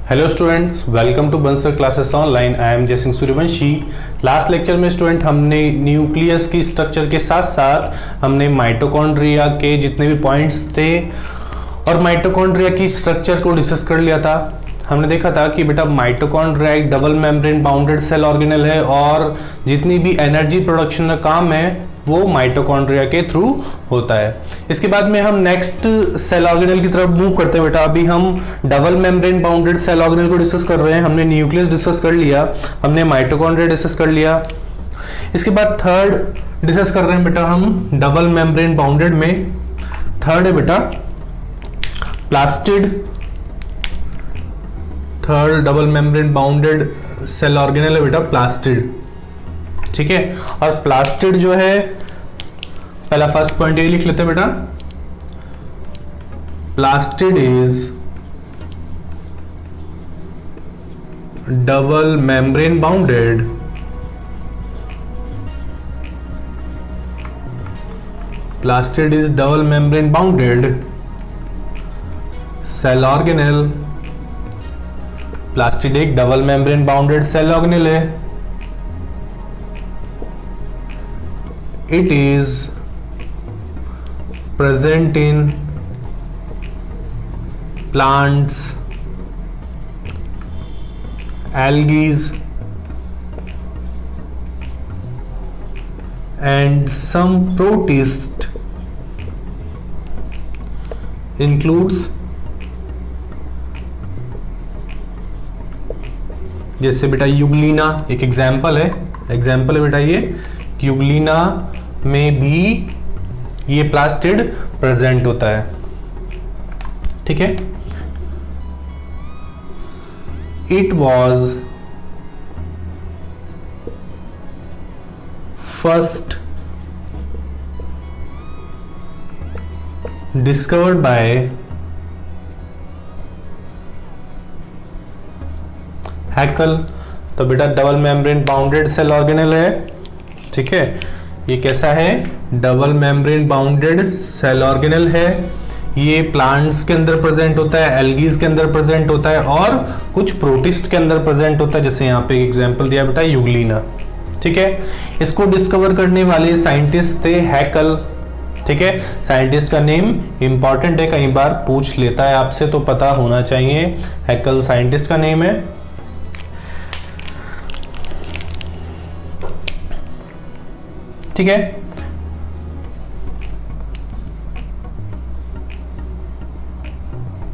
Hello students, welcome to Bansal classes online. I am Jaisingh Suryavanshi. Last lecture में student हमने nucleus की structure के साथ साथ हमने माइटोकॉन्ड्रिया के जितने भी पॉइंट्स थे और माइटोकॉन्ड्रिया की स्ट्रक्चर को डिस्कस कर लिया था। हमने देखा था कि बेटा माइटोकॉन्ड्रिया एक double membrane bounded cell organelle है और जितनी भी एनर्जी प्रोडक्शन का काम है वो माइटोकॉन्ड्रिया के थ्रू होता है। इसके बाद में हम नेक्स्ट सेल ऑर्गेनेल की तरफ मूव करते हैं। बेटा अभी हम double membrane bounded cell organelle को डिस्कस कर रहे हैं। हमने न्यूक्लियस डिस्कस कर लिया, हमने माइटोकॉन्ड्रिया डिस्कस कर लिया। इसके बाद थर्ड डिस्कस कर रहे हैं बेटा हम डबल मेम्ब्रेन बाउंडेड में। थर्ड है बेटा plastid. Third double membrane bounded cell organelle है बेटा प्लास्टिड। ठीक है, और प्लास्टिड जो है पहला फर्स्ट पॉइंट ये लिख लेते हैं बेटा, plastid is double membrane bounded plastid is double membrane bounded cell organelle. Plastid एक double membrane bounded cell organelle है। It is present in plants, algae and some protists, includes जैसे बेटा यूग्लिना एक एग्जाम्पल है बेटा ये यूग्लिना में भी ये प्लास्टिड प्रेजेंट होता है। ठीक है, it was first discovered by Haeckel. तो बेटा double membrane bounded cell organelle है। ठीक है, ये कैसा है, double membrane bounded cell organelle है। ये प्लांट्स के अंदर प्रेजेंट होता है, एल्गीज के अंदर प्रेजेंट होता है और कुछ प्रोटिस्ट के अंदर प्रेजेंट होता है, जैसे यहाँ पे एग्जांपल दिया बेटा यूग्लिना। ठीक है, इसको डिस्कवर करने वाले साइंटिस्ट थे हैकल। ठीक है, साइंटिस्ट का नेम इंपॉर्टेंट है, कई बार पूछ लेता है आपसे, तो पता होना चाहिए। हैकल साइंटिस्ट का नेम है। ठीक है,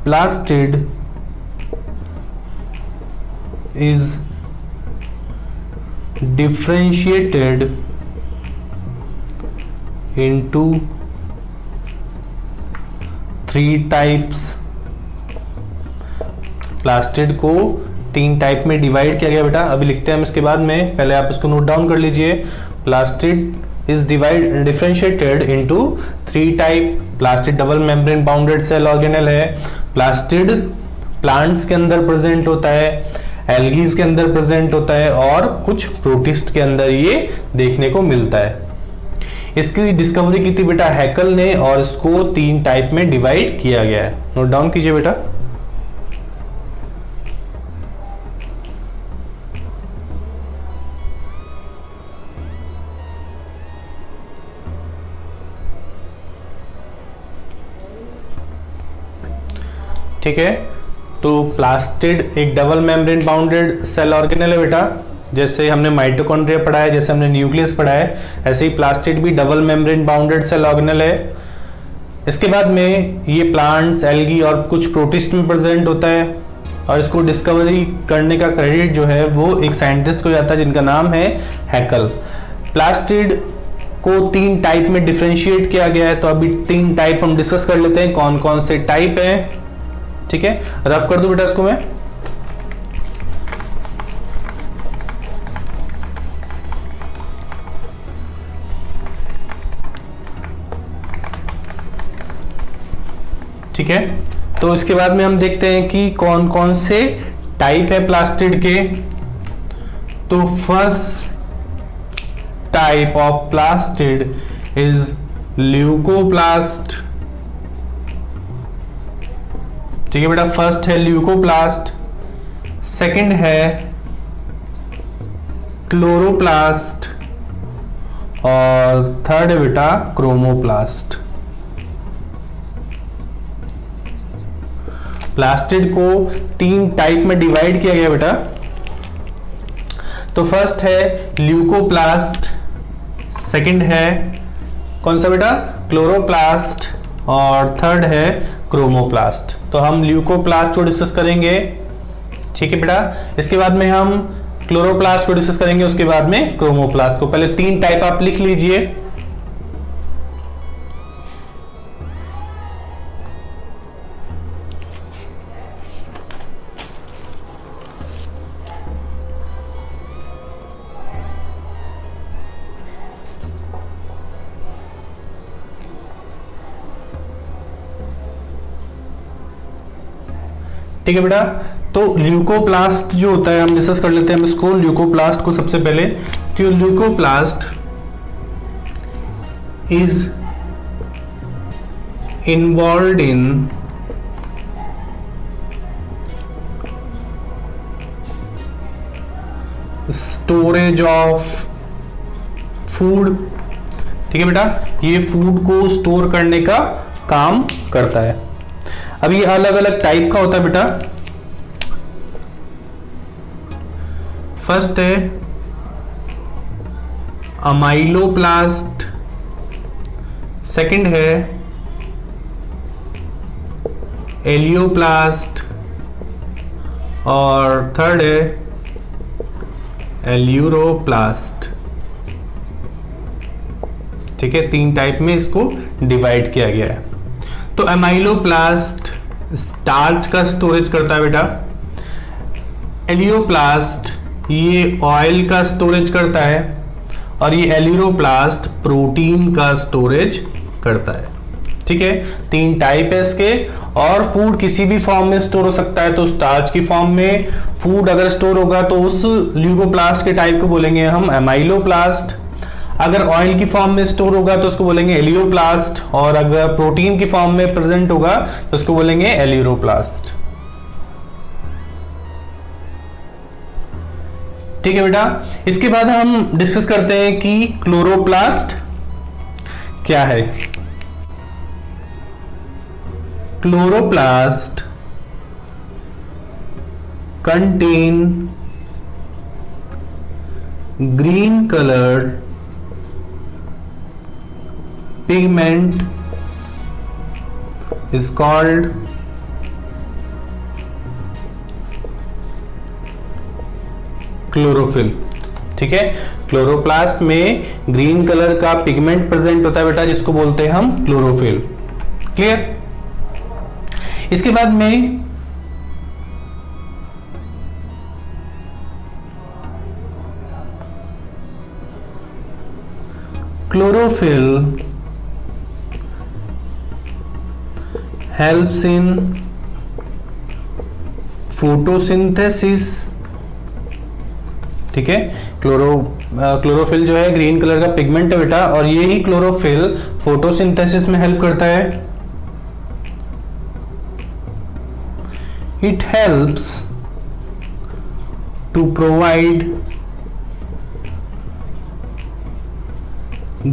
plastid is differentiated into 3 types. Plastid को 3 टाइप में डिवाइड किया गया बेटा, अभी लिखते हैं हम इसके बाद में, पहले आप इसको नोट डाउन कर लीजिए। Plastid is differentiated into 3 type. Plastid double membrane bounded cell organelle है। प्लास्टिड प्लांट्स के अंदर प्रेजेंट होता है, एल्गीज के अंदर प्रेजेंट होता है और कुछ प्रोटिस्ट के अंदर ये देखने को मिलता है। इसकी डिस्कवरी की थी बेटा हैकल ने और इसको 3 टाइप में डिवाइड किया गया है। नोट डाउन कीजिए बेटा। ठीक है, तो प्लास्टिड एक double membrane bounded cell organelle है बेटा। जैसे हमने माइटोकॉन्ड्रिया पढ़ा है, जैसे हमने न्यूक्लियस पढ़ा है, ऐसे ही प्लास्टिड भी double membrane bounded cell organelle है। इसके बाद में ये प्लांट्स, एल्गी और कुछ प्रोटिस्ट में प्रेजेंट होता है और इसको डिस्कवरी करने का क्रेडिट जो है वो एक साइंटिस्ट को जाता है जिनका नाम है हैकल। प्लास्टिड को 3 टाइप में डिफरेंशिएट किया गया है, तो अभी 3 टाइप हम डिस्कस कर लेते हैं, कौन कौन से टाइप हैं। ठीक है, रफ कर दूं बेटा इसको मैं। ठीक है, तो इसके बाद में हम देखते हैं कि कौन कौन से टाइप है प्लास्टिड के। तो first type of plastid is leucoplast. ठीक है बेटा, फर्स्ट है ल्यूकोप्लास्ट, सेकंड है क्लोरोप्लास्ट और थर्ड है बेटा क्रोमोप्लास्ट। प्लास्टिड को 3 टाइप में डिवाइड किया गया बेटा। तो फर्स्ट है ल्यूकोप्लास्ट, सेकंड है कौन सा बेटा क्लोरोप्लास्ट और थर्ड है क्रोमोप्लास्ट। तो हम ल्यूकोप्लास्ट को डिस्कस करेंगे, ठीक है बेटा। इसके बाद में हम क्लोरोप्लास्ट को डिस्कस करेंगे, उसके बाद में क्रोमोप्लास्ट को। पहले 3 टाइप आप लिख लीजिए। ठीक है बेटा, तो ल्यूकोप्लास्ट जो होता है हम डिस्कस कर लेते हैं हम इसको, ल्यूकोप्लास्ट को सबसे पहले। तो leucoplast is involved in storage of food. ठीक है बेटा, ये फूड को स्टोर करने का काम करता है। अब ये अलग अलग टाइप का होता है बेटा। फर्स्ट है अमाइलोप्लास्ट, सेकंड है एलियोप्लास्ट और थर्ड है एल्यूरोप्लास्ट। ठीक है, 3 टाइप में इसको डिवाइड किया गया है। तो एमाइलोप्लास्ट स्टार्च का स्टोरेज करता है बेटा, एलियोप्लास्ट ये ऑयल का स्टोरेज करता है और ये एल्यूरोप्लास्ट प्रोटीन का स्टोरेज करता है। ठीक है, 3 टाइप है इसके। और फूड किसी भी फॉर्म में स्टोर हो सकता है, तो स्टार्च की फॉर्म में फूड अगर स्टोर होगा तो उस ल्यूकोप्लास्ट के टाइप को बोलेंगे हम एमाइलोप्लास्ट। अगर ऑयल की फॉर्म में स्टोर होगा तो उसको बोलेंगे एलियोप्लास्ट, और अगर प्रोटीन की फॉर्म में प्रेजेंट होगा तो उसको बोलेंगे एल्यूरोप्लास्ट। ठीक है बेटा, इसके बाद हम डिस्कस करते हैं कि क्लोरोप्लास्ट क्या है। Chloroplast contain green coloured pigment is called chlorophyll. ठीक है, क्लोरोप्लास्ट में ग्रीन कलर का पिगमेंट प्रेजेंट होता है बेटा, जिसको बोलते हैं हम क्लोरोफिल। क्लियर? इसके बाद में क्लोरोफिल helps in photosynthesis। ठीक है, क्लोरोफिल जो है ग्रीन कलर का पिगमेंट है बेटा, और ये ही क्लोरोफिल फोटोसिंथेसिस में हेल्प करता है। It helps to provide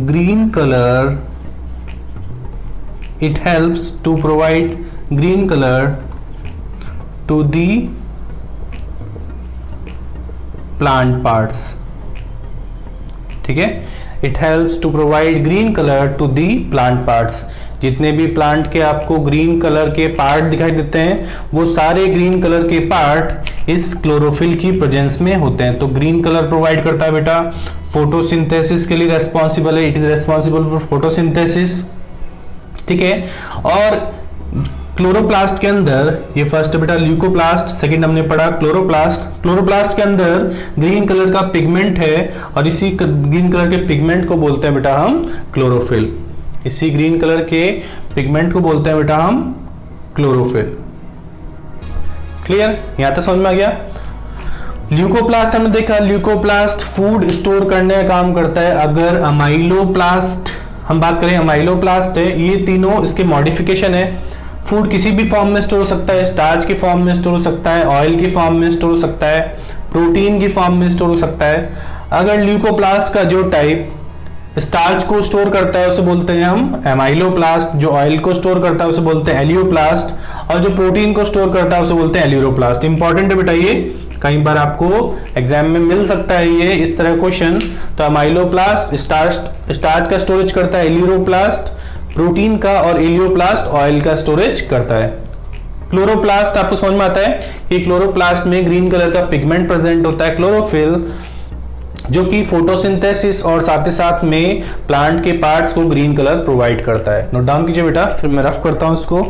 green color. It helps to provide green color to the plant parts. ठीक है, it helps to provide green colour to the plant parts. जितने भी प्लांट के आपको ग्रीन कलर के पार्ट दिखाई देते हैं वो सारे ग्रीन कलर के पार्ट इस क्लोरोफिल की प्रेजेंस में होते हैं. तो ग्रीन कलर प्रोवाइड करता है बेटा, फोटोसिंथेसिस के लिए रेस्पॉन्सिबल है, it is responsible for photosynthesis. ठीक है, और क्लोरोप्लास्ट के अंदर ये फर्स्ट बेटा ल्यूकोप्लास्ट, सेकंड हमने पढ़ा क्लोरोप्लास्ट. क्लोरोप्लास्ट के अंदर ग्रीन कलर का पिगमेंट है और इसी ग्रीन कलर के पिगमेंट को बोलते हैं बेटा हम क्लोरोफिल. इसी ग्रीन कलर के पिगमेंट को बोलते हैं बेटा हम क्लोरोफिल. क्लियर, यहां तक समझ में आ गया. ल्यूकोप्लास्ट हमने देखा, ल्यूकोप्लास्ट फूड स्टोर करने का काम करता है. अगर अमाइलोप्लास्ट हम बात करें, अमाइलोप्लास्ट है, ये तीनों इसके मॉडिफिकेशन है. फूड किसी भी फॉर्म में स्टोर हो सकता है, स्टार्च के फॉर्म में स्टोर हो सकता है, ऑयल के फॉर्म में स्टोर हो सकता है, प्रोटीन की फॉर्म में स्टोर हो सकता है। अगर ल्यूकोप्लास्ट का जो टाइप स्टार्च को स्टोर करता है उसे बोलते हैं हम एमाइलोप्लास्ट, जो ऑयल को स्टोर करता है उसे बोलते हैं एलियोप्लास्ट, और जो प्रोटीन को स्टोर करता है उसे बोलते हैं एलियोप्लास्ट। इंपॉर्टेंट है बेटा, ये कई बार आपको एग्जाम में मिल सकता है ये इस तरह क्वेश्चन। तो एमाइलोप्लास्ट स्टार्च का स्टोरेज करता है, एलियोप्लास्ट प्रोटीन का, और एलियोप्लास्ट ऑयल का स्टोरेज करता है। क्लोरोप्लास्ट आपको समझ में आता है कि क्लोरोप्लास्ट में ग्रीन कलर का पिगमेंट प्रेजेंट होता है, क्लोरोफिल, जो कि फोटोसिंथेसिस और साथ ही साथ में प्लांट के पार्ट्स को ग्रीन कलर प्रोवाइड करता है। नोट डाउन कीजिए बेटा, फिर मैं रफ करता हूं इसको।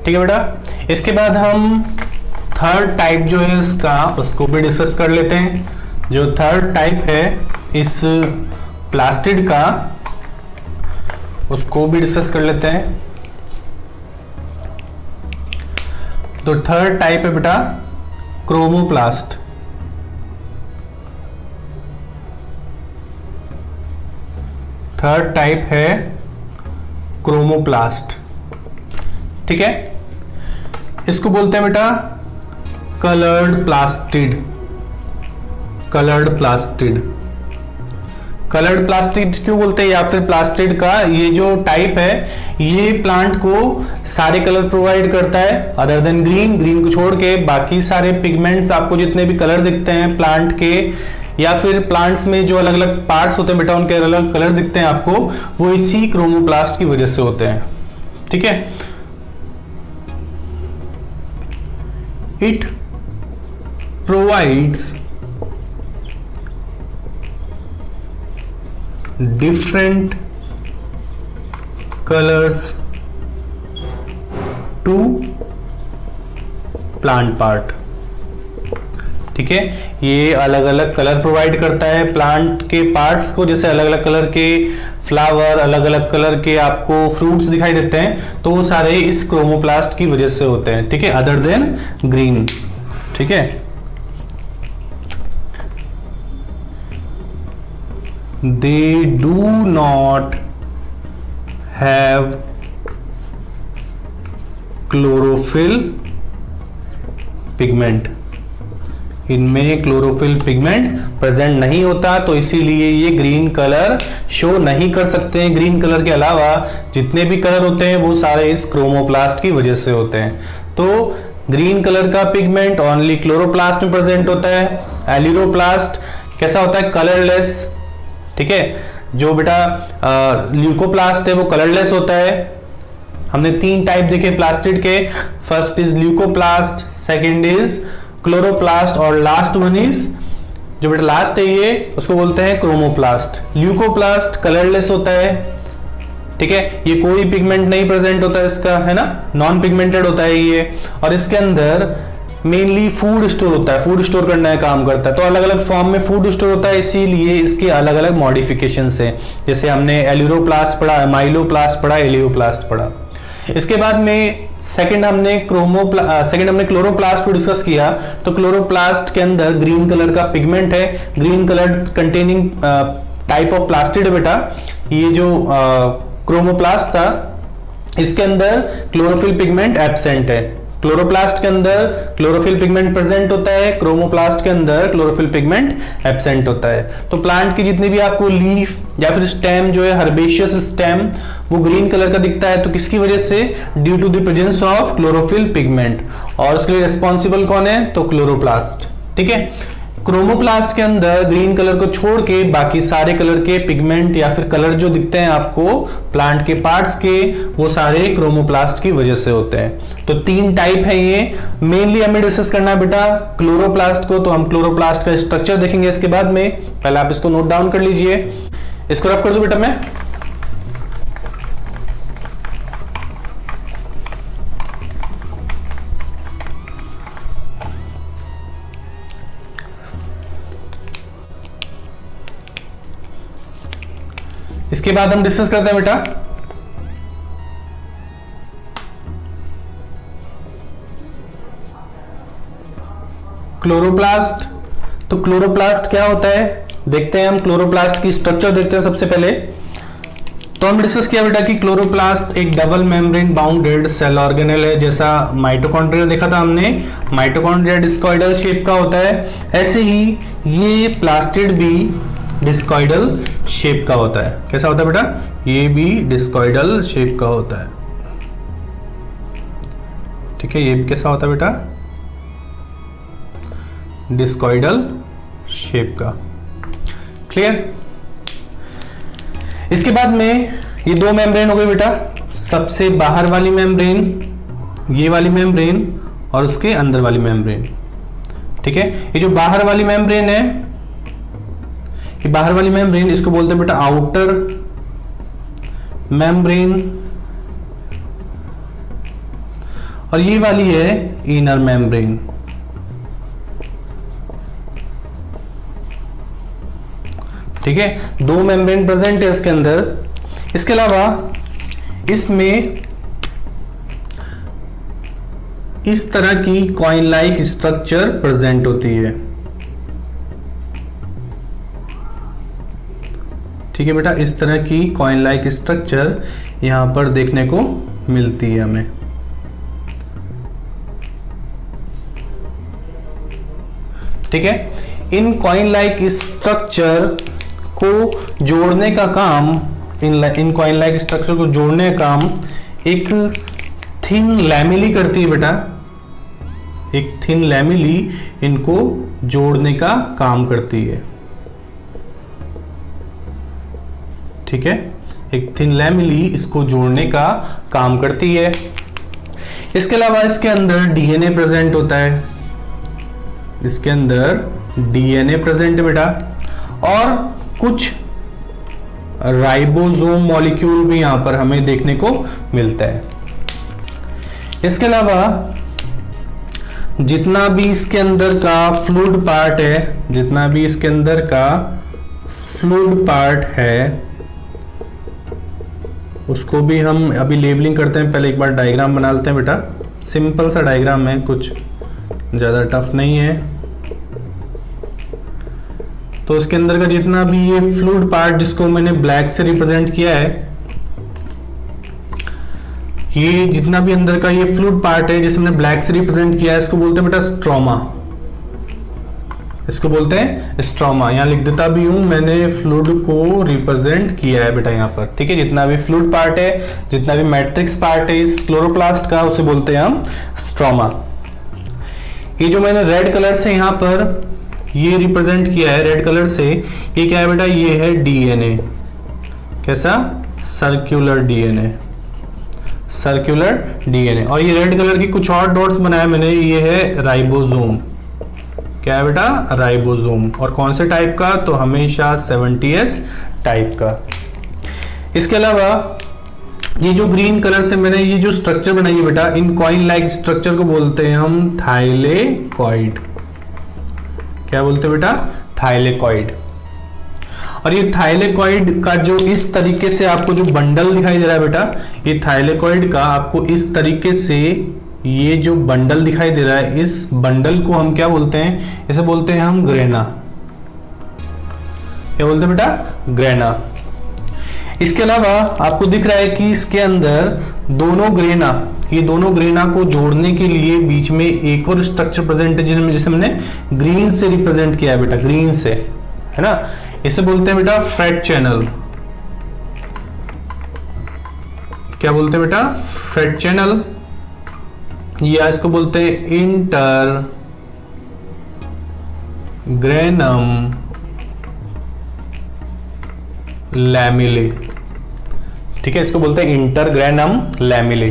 ठीक है बेटा, इसके बाद हम थर्ड टाइप जो है इसका उसको भी डिस्कस कर लेते हैं। जो थर्ड टाइप है इस प्लास्टिड का उसको भी डिस्कस कर लेते हैं। तो थर्ड टाइप है बेटा क्रोमोप्लास्ट। थर्ड टाइप है क्रोमोप्लास्ट। ठीक है, इसको बोलते हैं बेटा coloured plastid. Coloured plastid, coloured plastid क्यों बोलते हैं, या फिर प्लास्टिड का ये जो टाइप है ये प्लांट को सारे कलर प्रोवाइड करता है अदर देन ग्रीन। ग्रीन को छोड़ के बाकी सारे पिगमेंट्स आपको जितने भी कलर दिखते हैं प्लांट के, या फिर प्लांट्स में जो अलग अलग पार्ट्स होते हैं बेटा उनके अलग अलग कलर दिखते हैं आपको, वो इसी क्रोमोप्लास्ट की वजह से होते हैं। ठीक है, it provides different colors to plant part। ठीक है, ये अलग अलग कलर प्रोवाइड करता है प्लांट के पार्ट्स को, जैसे अलग अलग कलर के फ्लावर, अलग अलग कलर के आपको फ्रूट्स दिखाई देते हैं, तो वो सारे इस क्रोमोप्लास्ट की वजह से होते हैं। ठीक है, अदर देन ग्रीन। ठीक है, they do not have chlorophyll pigment। इनमें क्लोरोफिल पिगमेंट प्रेजेंट नहीं होता, तो इसीलिए ये ग्रीन कलर शो नहीं कर सकते हैं। ग्रीन कलर के अलावा जितने भी कलर होते हैं वो सारे इस क्रोमोप्लास्ट की वजह से होते हैं। तो ग्रीन कलर का पिगमेंट ओनली क्लोरोप्लास्ट में प्रेजेंट होता है। एलियोप्लास्ट कैसा होता है, कलरलेस। ठीक है, जो बेटा ल्यूकोप्लास्ट है वो कलरलेस होता है। हमने तीन टाइप देखे प्लास्टिड के, first is leucoplast, second is chloroplast, और लास्ट वन इज जो बेटा लास्ट है ये उसको बोलते हैं क्रोमोप्लास्ट। ल्यूकोप्लास्ट कलरलेस होता है। ठीक है, ये कोई पिगमेंट नहीं प्रेजेंट होता है इसका, है ना, नॉन पिगमेंटेड होता है ये, और इसके अंदर मेनली फूड स्टोर होता है, फूड स्टोर करने का काम करता है। तो अलग अलग फॉर्म में फूड स्टोर होता है, इसीलिए इसके अलग अलग मॉडिफिकेशंस हैं। जैसे हमने एलियोप्लास्ट पढ़ा, एमाइलोप्लास्ट पढ़ा, एलियोप्लास्ट पढ़ा। इसके बाद में सेकंड हमने क्लोरोप्लास्ट को डिस्कस किया। तो क्लोरोप्लास्ट के अंदर ग्रीन कलर का पिगमेंट है, green colour containing type of plastid है बेटा। ये जो क्रोमोप्लास्ट था इसके अंदर क्लोरोफिल पिगमेंट एब्सेंट है। क्लोरोप्लास्ट के अंदर क्लोरोफिल पिगमेंट प्रेजेंट होता है, क्रोमोप्लास्ट के अंदर क्लोरोफिल पिगमेंट एब्सेंट होता है। तो प्लांट की जितनी भी आपको लीफ या फिर स्टेम जो है हर्बेशियस स्टेम वो ग्रीन कलर का दिखता है, तो किसकी वजह से, due to the presence of chlorophyll pigment. और उसके लिए रिस्पॉन्सिबल कौन है, तो क्लोरोप्लास्ट। ठीक है, क्रोमोप्लास्ट के अंदर ग्रीन कलर को छोड़ के बाकी सारे कलर के पिगमेंट या फिर कलर जो दिखते हैं आपको प्लांट के पार्ट्स के, वो सारे क्रोमोप्लास्ट की वजह से होते हैं। तो तीन टाइप है ये, मेनली हमें डिस्कस करना है बेटा क्लोरोप्लास्ट को। तो हम क्लोरोप्लास्ट का स्ट्रक्चर देखेंगे इसके बाद में। पहले आप इसको नोट डाउन कर लीजिए, इसको रफ कर दो बेटा मैं। इसके बाद हम डिस्कस करते हैं बेटा क्लोरोप्लास्ट। तो क्लोरोप्लास्ट क्या होता है देखते हैं हम। क्लोरोप्लास्ट की स्ट्रक्चर देखते हैं सबसे पहले। तो हम डिस्कस किया बेटा कि क्लोरोप्लास्ट एक double membrane bounded cell organelle है। जैसा माइटोकॉन्ड्रिया देखा था हमने, माइटोकॉन्ड्रिया डिस्कॉइडल शेप का होता है, ऐसे ही ये प्लास्टिड भी डिस्कॉइडल शेप का होता है। कैसा होता है बेटा? ये भी डिस्कॉइडल शेप का होता है। ठीक है, ये भी कैसा होता है बेटा? डिस्कॉइडल शेप का। क्लियर? इसके बाद में ये दो मेम्ब्रेन हो गई बेटा, सबसे बाहर वाली मेम्ब्रेन, ये वाली मेम्ब्रेन, और उसके अंदर वाली मेम्ब्रेन। ठीक है, ये जो बाहर वाली मेम्ब्रेन है, ये बाहर वाली मेम्ब्रेन इसको बोलते हैं बेटा आउटर मेम्ब्रेन, और ये वाली है इनर मेम्ब्रेन। ठीक है, दो मेम्ब्रेन प्रेजेंट है इसके अंदर। इसके अलावा इसमें इस तरह की कॉइन लाइक स्ट्रक्चर प्रेजेंट होती है। ठीक है बेटा, इस तरह की कॉइन लाइक स्ट्रक्चर यहां पर देखने को मिलती है हमें। ठीक है, इन कॉइन लाइक स्ट्रक्चर को जोड़ने का काम, इन कॉइन लाइक स्ट्रक्चर को जोड़ने का काम एक थिन लैमिली करती है बेटा। एक थिन लैमिली इनको जोड़ने का काम करती है। ठीक है, एक थिन लैमिली इसको जोड़ने का काम करती है। इसके अलावा इसके अंदर डीएनए प्रेजेंट होता है। इसके अंदर डीएनए प्रेजेंट है बेटा, और कुछ राइबोसोम मॉलिक्यूल भी यहां पर हमें देखने को मिलता है। इसके अलावा जितना भी इसके अंदर का फ्लूइड पार्ट है, जितना भी इसके अंदर का फ्लूइड पार्ट है, उसको भी हम अभी लेबलिंग करते हैं। पहले एक बार डायग्राम बना लेते हैं बेटा। सिंपल सा डायग्राम है, कुछ ज्यादा टफ नहीं है। तो इसके अंदर का जितना भी ये फ्लूइड पार्ट, जिसको मैंने ब्लैक से रिप्रेजेंट किया है, ये जितना भी अंदर का ये फ्लूइड पार्ट है जिसे मैंने ब्लैक से रिप्रेजेंट किया है, इसको बोलते हैं बेटा स्ट्रोमा। इसको बोलते हैं स्ट्रोमा। यहां लिख देता भी हूं, मैंने फ्लूइड को रिप्रेजेंट किया है बेटा यहां पर। ठीक है, जितना भी फ्लूइड पार्ट है, जितना भी मैट्रिक्स पार्ट है इस क्लोरोप्लास्ट का, उसे बोलते हैं हम स्ट्रोमा। ये जो मैंने रेड कलर से यहां पर ये रिप्रेजेंट किया है, रेड कलर से, ये क्या है बेटा? ये है डीएनए। कैसा? Circular DNA, circular DNA. और ये रेड कलर की कुछ और डॉट्स बनाए मैंने, ये है राइबोसोम। क्या है बेटा? राइबोसोम। और कौन से टाइप का? तो हमेशा 70S टाइप का। इसके अलावा ये जो ग्रीन कलर से मैंने ये जो स्ट्रक्चर बनाई है बेटा, इन कॉइन लाइक स्ट्रक्चर को बोलते हैं हम थाइलेकॉइड। क्या बोलते हैं बेटा? थाइलेकॉइड। और ये थाइलेकॉइड का जो इस तरीके से आपको जो बंडल दिखाई दे रहा है बेटा, ये थाइलेकॉइड का आपको इस तरीके से ये जो बंडल दिखाई दे रहा है, इस बंडल को हम क्या बोलते हैं? इसे बोलते हैं हम ग्रेना। क्या बोलते हैं बेटा? ग्रेना। इसके अलावा आपको दिख रहा है कि इसके अंदर दोनों ग्रेना, ये दोनों ग्रेना को जोड़ने के लिए बीच में एक और स्ट्रक्चर प्रेजेंट है, जिसे मैंने ग्रीन से रिप्रेजेंट किया है बेटा, ग्रीन से, है ना। इसे बोलते हैं बेटा फ्रेट चैनल। क्या बोलते हैं बेटा? फ्रेट चैनल, या इसको बोलते हैं इंटर ग्रेनम लैमिले। ठीक है, इसको बोलते हैं इंटरग्रेनम लैमिले।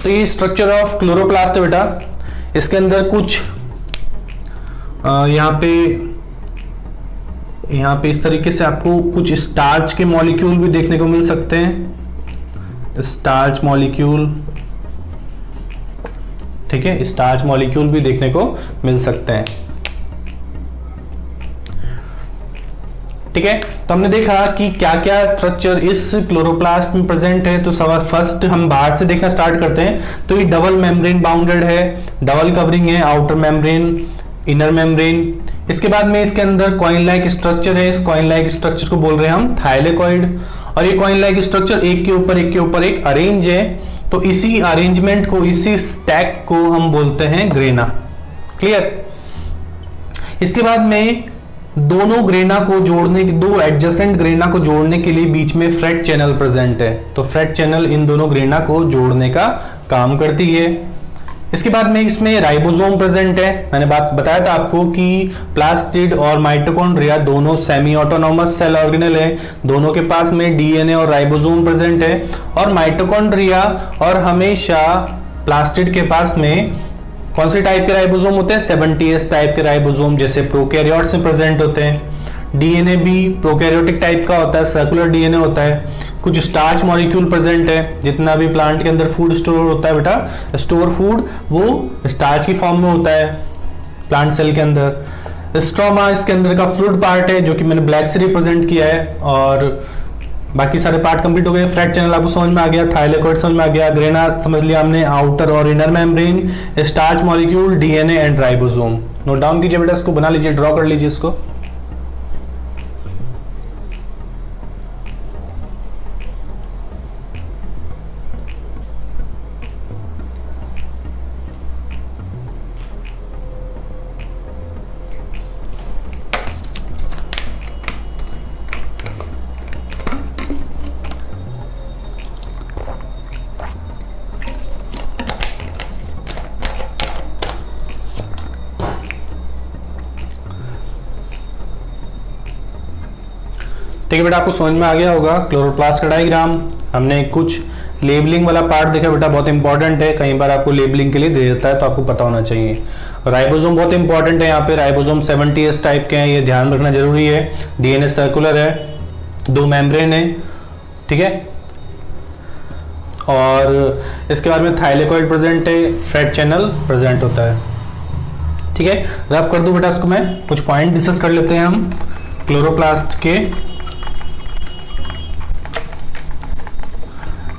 तो ये स्ट्रक्चर ऑफ क्लोरोप्लास्ट है बेटा। इसके अंदर कुछ यहाँ पे इस तरीके से आपको कुछ स्टार्च के मॉलिक्यूल भी देखने को मिल सकते हैं। स्टार्च मॉलिक्यूल, ठीक है, स्टार्च मॉलिक्यूल भी देखने को मिल सकते हैं। ठीक है, तो हमने देखा कि क्या क्या स्ट्रक्चर इस क्लोरोप्लास्ट में प्रेजेंट है। तो फर्स्ट हम बाहर से देखना स्टार्ट करते हैं। तो ये डबल मेम्ब्रेन बाउंडेड है, डबल कवरिंग है, आउटर मेम्ब्रेन, इनर मेम्ब्रेन। इसके बाद में इसके अंदर कॉइन लाइक स्ट्रक्चर है। इस कॉइन लाइक स्ट्रक्चर को बोल रहे हैं हम थाइलेकॉइड। और ये कॉइन लाइक स्ट्रक्चर एक के ऊपर एक अरेंज है। तो इसी अरेंजमेंट को, इसी स्टैक को हम बोलते हैं ग्रेना। क्लियर। इसके बाद में दोनों ग्रेना को जोड़ने के, दो एडजेसेंट ग्रेना को जोड़ने के लिए बीच में फ्रेट चैनल प्रेजेंट है। तो फ्रेट चैनल इन दोनों ग्रेना को जोड़ने का काम करती है। इसके बाद में इसमें राइबोसोम प्रेजेंट है। मैंने बताया था आपको कि प्लास्टिड और माइटोकॉन्ड्रिया दोनों सेमी ऑटोनॉमस सेल ऑर्गेनेल है। दोनों के पास में डीएनए और राइबोसोम प्रेजेंट है। और माइटोकॉन्ड्रिया और हमेशा प्लास्टिड के पास में कौन से टाइप के राइबोसोम होते हैं? 70S टाइप के राइबोसोम, जैसे प्रोकैरियोट्स में प्रेजेंट होते हैं। डीएनए भी प्रोकैरियोटिक टाइप का होता है, सर्कुलर डीएनए होता है। कुछ स्टार्च मॉलिक्यूल प्रेजेंट है। जितना भी प्लांट के अंदर फूड स्टोर होता है बेटा, स्टोर फूड वो स्टार्च की फॉर्म में होता है प्लांट सेल के अंदर। स्ट्रोमा इसके अंदर का फ्लूइड पार्ट है, जो कि मैंने ब्लैक से रिप्रेजेंट किया है। और बाकी सारे पार्ट कंप्लीट हो गए। फ्रेट चैनल आपको समझ में आ गया, थाइलेकॉइड समझ में आ गया, ग्रेना समझ लिया हमने, आउटर और inner membrane, starch molecule, DNA and ribosome. Note down कीजिए बेटा, इसको बना लीजिए, ड्रॉ कर लीजिए इसको। ठीक है बेटा, आपको समझ में आ गया होगा क्लोरोप्लास्ट का डायग्राम। हमने कुछ लेबलिंग वाला पार्ट देखा बेटा, बहुत इंपॉर्टेंट है। कई बार आपको लेबलिंग के लिए दे देता है, तो आपको पता होना चाहिए। राइबोसोम बहुत इंपॉर्टेंट है। यहाँ पे राइबोसोम 70S टाइप के हैं, ये ध्यान रखना जरूरी है। डीएनए सर्कुलर है, दो मेम्ब्रेन है, ठीक है। और इसके बाद में थाइलेकॉइड प्रेजेंट है, फ्रेट चैनल प्रेजेंट होता है, ठीक है। रफ कर दूं बेटा इसको, मैं कुछ पॉइंट डिस्कस कर लेते हैं हम क्लोरोप्लास्ट के।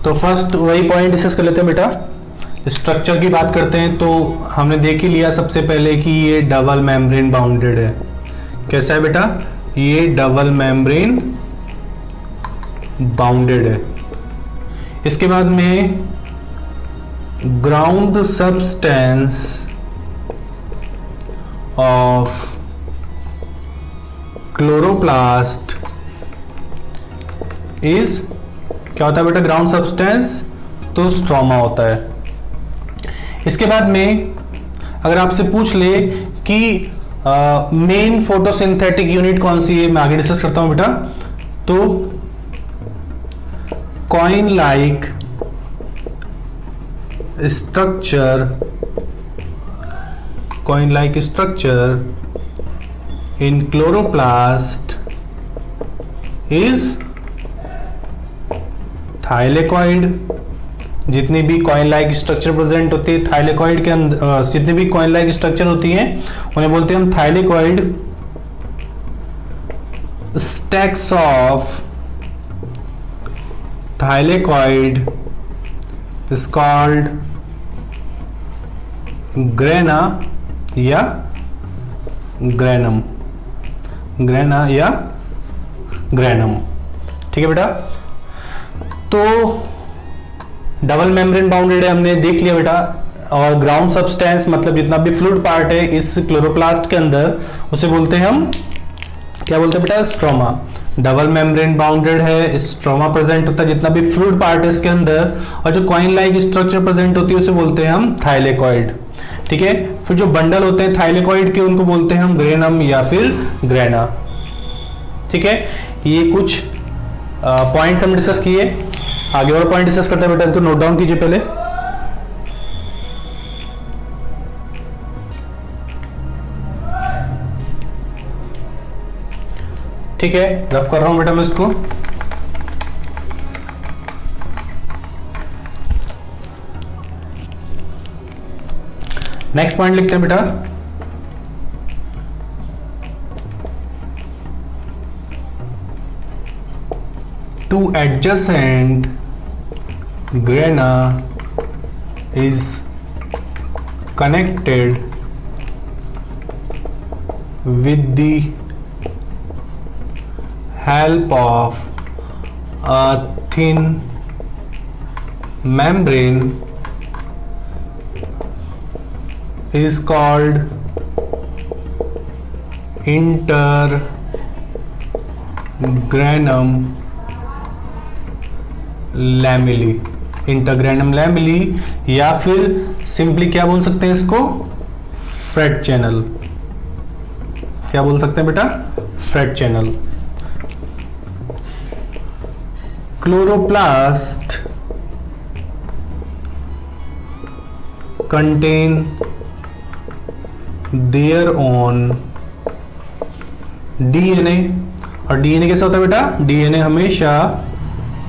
तो फर्स्ट वही पॉइंट डिस्कस कर लेते हैं बेटा, स्ट्रक्चर की बात करते हैं। तो हमने देख ही लिया सबसे पहले कि ये डबल मेम्ब्रेन बाउंडेड है। कैसा है बेटा? ये डबल मेम्ब्रेन बाउंडेड है। इसके बाद में ground substance of chloroplast is, क्या होता है बेटा ग्राउंड सब्सटेंस? तो स्ट्रोमा होता है। इसके बाद में अगर आपसे पूछ ले कि मेन फोटोसिंथेटिक यूनिट कौन सी है, मैं आगे डिस्कस करता हूं बेटा। तो coin like structure in chloroplast is thylakoid. जितनी भी कॉइन लाइक स्ट्रक्चर प्रेजेंट होती है थाइलेकॉइड के अंदर, जितनी भी कॉइन लाइक स्ट्रक्चर होती हैं उन्हें बोलते हैं हम thylakoid. Stacks of thylakoid is called grana या ग्रेनम, ग्रेना या ग्रेनम, ठीक है बेटा। तो डबल मेम्ब्रेन बाउंडेड है, हमने देख लिया बेटा। और ग्राउंड सब्सटेंस मतलब जितना भी फ्लूइड पार्ट है इस क्लोरोप्लास्ट के अंदर, उसे बोलते हैं हम, क्या बोलते हैं बेटा? स्ट्रोमा। डबल मेम्ब्रेन बाउंडेड है, स्ट्रोमा प्रेजेंट होता है जितना भी फ्लूइड पार्ट है इसके अंदर। और जो कॉइन लाइक स्ट्रक्चर प्रेजेंट होती है उसे बोलते हैं हम थाइलेकॉइड, ठीक है। फिर जो बंडल होते हैं थाइलेकॉइड के उनको बोलते हैं हम ग्रेनम या फिर ग्रेना, ठीक है। ये कुछ पॉइंट्स हम डिस्कस किए। आगे और पॉइंट डिस्कस करते हैं बेटा, इनको नोट डाउन कीजिए पहले। ठीक है, रफ कर रहा हूं बेटा मैं इसको। नेक्स्ट पॉइंट लिखते हैं बेटा, two adjacent grana is connected with the help of a thin membrane is called intergranum lamellae। Intergranum lamellae, या फिर सिंपली क्या बोल सकते हैं इसको, फ्रेट चैनल। क्या बोल सकते हैं बेटा, freight channel. Chloroplast contain their own DNA। और DNA कैसा होता है बेटा, DNA हमेशा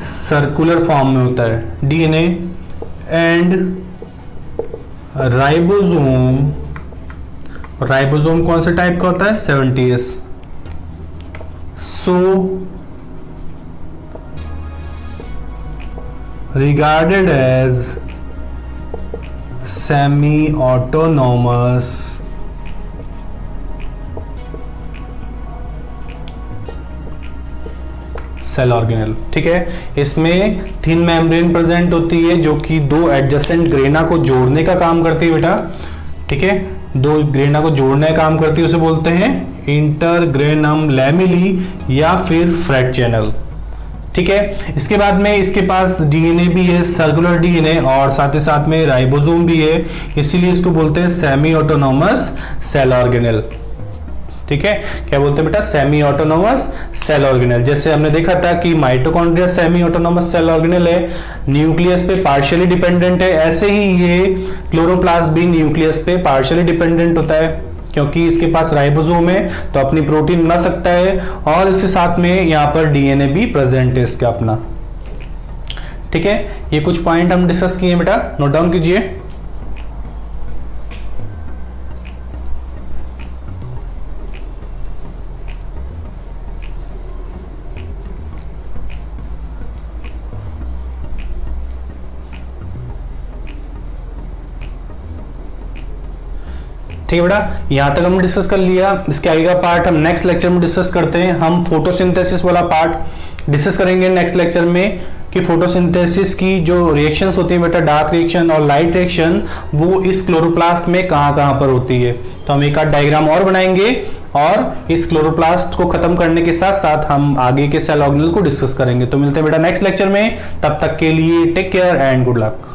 सर्कुलर फॉर्म में होता है, DNA एंड राइबोसोम। राइबोसोम कौन से टाइप का होता है, 70S। So regarded as semi-autonomous cell organelle. ठीक है, इसमें थिन मेम्ब्रेन प्रेजेंट होती है जो कि दो एडजेसेंट ग्रेना को जोड़ने का काम करती है बेटा। ठीक है, दो ग्रेना को जोड़ने का काम करती है, उसे बोलते हैं इंटरग्रेनम लैमेली या फिर फ्रेट चैनल। ठीक है, इसके बाद में इसके पास डीएनए भी है, सर्कुलर डीएनए, और साथ ही साथ में राइबोसोम भी है, इसीलिए इसको बोलते हैं सेमी ऑटोनोमस सेल ऑर्गेनेल। ठीक है, क्या बोलते हैं बेटा, सेमी ऑटोनोमस सेल ऑर्गेनेल। जैसे हमने देखा था कि mitochondria semi autonomous cell organelle है, न्यूक्लियस पे पार्शियली डिपेंडेंट है, ऐसे ही ये क्लोरोप्लास्ट भी न्यूक्लियस पे पार्शियली डिपेंडेंट होता है, क्योंकि इसके पास राइबोसोम है तो अपनी प्रोटीन बना सकता है, और इसके साथ में यहाँ पर डीएनए भी प्रेजेंट है इसका अपना। ठीक है, ये कुछ पॉइंट हम डिस्कस किए बेटा, नोट डाउन कीजिए। ठीक है बेटा, यहां तक हमने डिस्कस कर लिया। इसके आगे का पार्ट हम नेक्स्ट लेक्चर में डिस्कस करते हैं। हम फोटोसिंथेसिस वाला पार्ट डिस्कस करेंगे नेक्स्ट लेक्चर में, कि फोटोसिंथेसिस की जो रिएक्शंस होती हैं बेटा, डार्क रिएक्शन और लाइट रिएक्शन, वो इस क्लोरोप्लास्ट में कहां कहां पर होती है। तो हम एक आध डायग्राम और बनाएंगे, और इस क्लोरोप्लास्ट को खत्म करने के साथ साथ हम आगे के सेल ऑर्गेनेल को डिस्कस करेंगे। तो मिलते हैं बेटा नेक्स्ट लेक्चर में, तब तक के लिए take care and good luck.